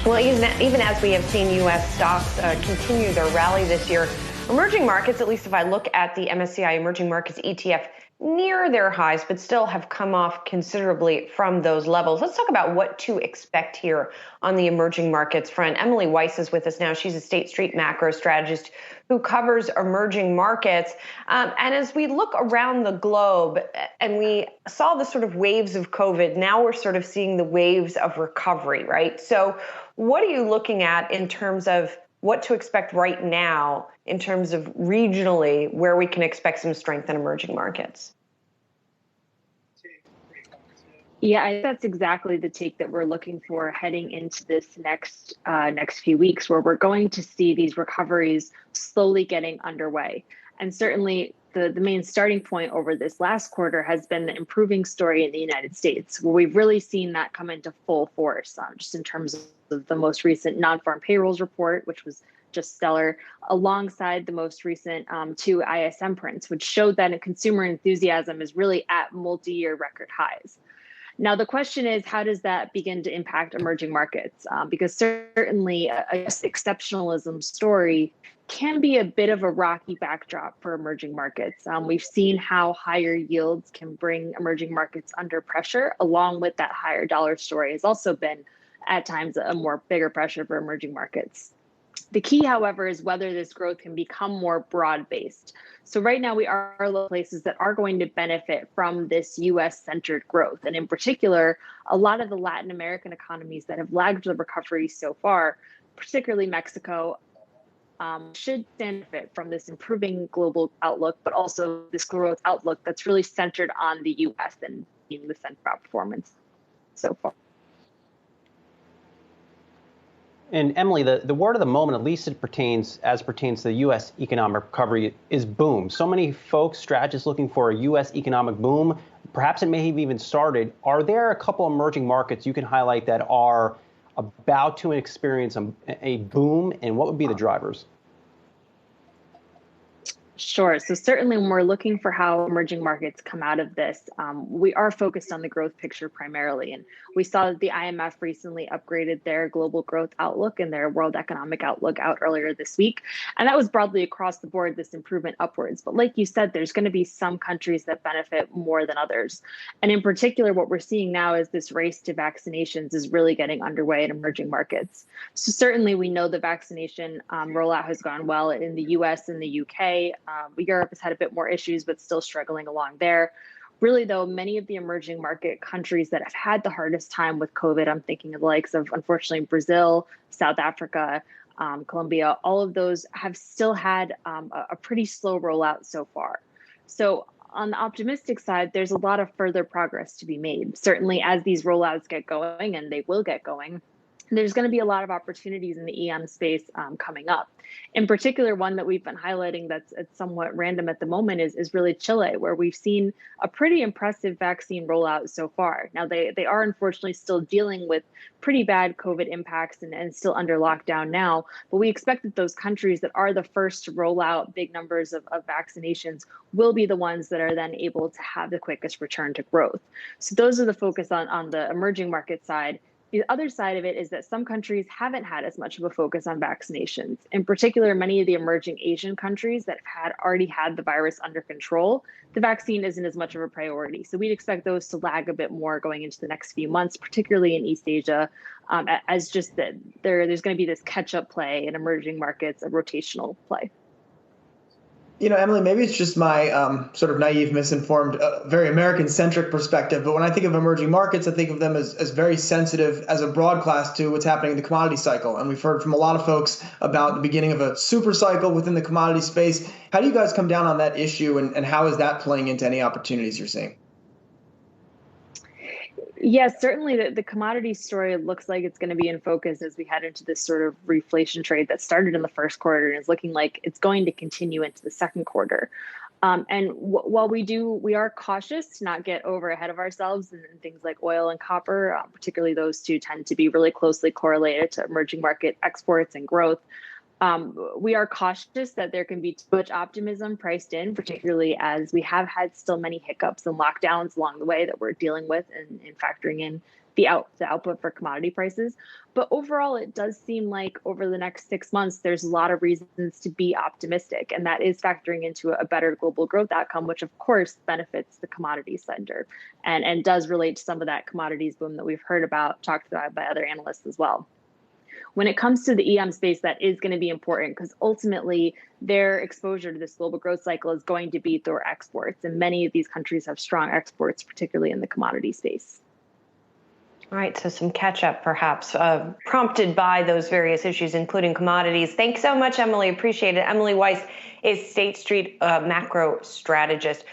Well, even as we have seen U.S. stocks continue their rally this year, emerging markets, at least if I look at the MSCI Emerging Markets ETF, near their highs, but still have come off considerably from those levels. Let's talk about what to expect here on the emerging markets front. Emily Weis is with us now. She's a Street Macro Strategist who covers emerging markets. And as we look around the globe and we saw the sort of waves of COVID, now we're sort of seeing the waves of recovery, right? So what are you looking at in terms of what to expect right now in terms of regionally where we can expect some strength in emerging markets? Yeah, I think that's exactly the take that we're looking for heading into this next few weeks, where we're going to see these recoveries slowly getting underway. And certainly the main starting point over this last quarter has been the improving story in the United States, where we've really seen that come into full force, just in terms of the most recent non-farm payrolls report, which was just stellar, alongside the most recent two ISM prints, which showed that consumer enthusiasm is really at multi-year record highs. Now, the question is, how does that begin to impact emerging markets? Because certainly a exceptionalism story can be a bit of a rocky backdrop for emerging markets. We've seen how higher yields can bring emerging markets under pressure, along with that higher dollar story has also been at times a more bigger pressure for emerging markets. The key, however, is whether this growth can become more broad-based. So right now we are places that are going to benefit from this US-centered growth. And in particular, a lot of the Latin American economies that have lagged the recovery so far, particularly Mexico, should benefit from this improving global outlook, but also this growth outlook that's really centered on the US and being the center of performance so far. And Emily, the word of the moment, at least it pertains to the U.S. economic recovery, is boom. So many folks, strategists looking for a U.S. economic boom. Perhaps it may have even started. Are there a couple emerging markets you can highlight that are about to experience a boom, and what would be the drivers? Sure. So certainly when we're looking for how emerging markets come out of this, we are focused on the growth picture primarily. And we saw that the IMF recently upgraded their global growth outlook and their world economic outlook out earlier this week. And that was broadly across the board, this improvement upwards. But like you said, there's going to be some countries that benefit more than others. And in particular, what we're seeing now is this race to vaccinations is really getting underway in emerging markets. So certainly we know the vaccination rollout has gone well in the US and the UK. Europe has had a bit more issues, but still struggling along there. Really, though, many of the emerging market countries that have had the hardest time with COVID, I'm thinking of the likes of, unfortunately, Brazil, South Africa, Colombia, all of those have still had a pretty slow rollout so far. So on the optimistic side, there's a lot of further progress to be made. Certainly, as these rollouts get going, and they will get going, there's going to be a lot of opportunities in the EM space coming up. In particular, one that we've been highlighting that's somewhat random at the moment is really Chile, where we've seen a pretty impressive vaccine rollout so far. Now, they are unfortunately still dealing with pretty bad COVID impacts and still under lockdown now, but we expect that those countries that are the first to roll out big numbers of vaccinations will be the ones that are then able to have the quickest return to growth. So those are the focus on the emerging market side. The other side of it is that some countries haven't had as much of a focus on vaccinations. In particular, many of the emerging Asian countries that have already had the virus under control, the vaccine isn't as much of a priority. So we'd expect those to lag a bit more going into the next few months, particularly in East Asia, as just that there's going to be this catch-up play in emerging markets, a rotational play. You know, Emily, maybe it's just my sort of naive, misinformed, very American-centric perspective. But when I think of emerging markets, I think of them as very sensitive as a broad class to what's happening in the commodity cycle. And we've heard from a lot of folks about the beginning of a super cycle within the commodity space. How do you guys come down on that issue, and how is that playing into any opportunities you're seeing? Yes, certainly the commodity story looks like it's going to be in focus as we head into this sort of reflation trade that started in the first quarter and is looking like it's going to continue into the second quarter. And while we are cautious to not get over ahead of ourselves in things like oil and copper, particularly those two tend to be really closely correlated to emerging market exports and growth. We are cautious that there can be too much optimism priced in, particularly as we have had still many hiccups and lockdowns along the way that we're dealing with and factoring in the output for commodity prices. But overall, it does seem like over the next 6 months, there's a lot of reasons to be optimistic. And that is factoring into a better global growth outcome, which of course benefits the commodities sector and does relate to some of that commodities boom that we've heard about, talked about by other analysts as well. When it comes to the EM space, that is going to be important because ultimately their exposure to this global growth cycle is going to be through exports. And many of these countries have strong exports, particularly in the commodity space. All right, so some catch up perhaps prompted by those various issues, including commodities. Thanks so much, Emily. Appreciate it. Emily Weis is State Street Macro Strategist.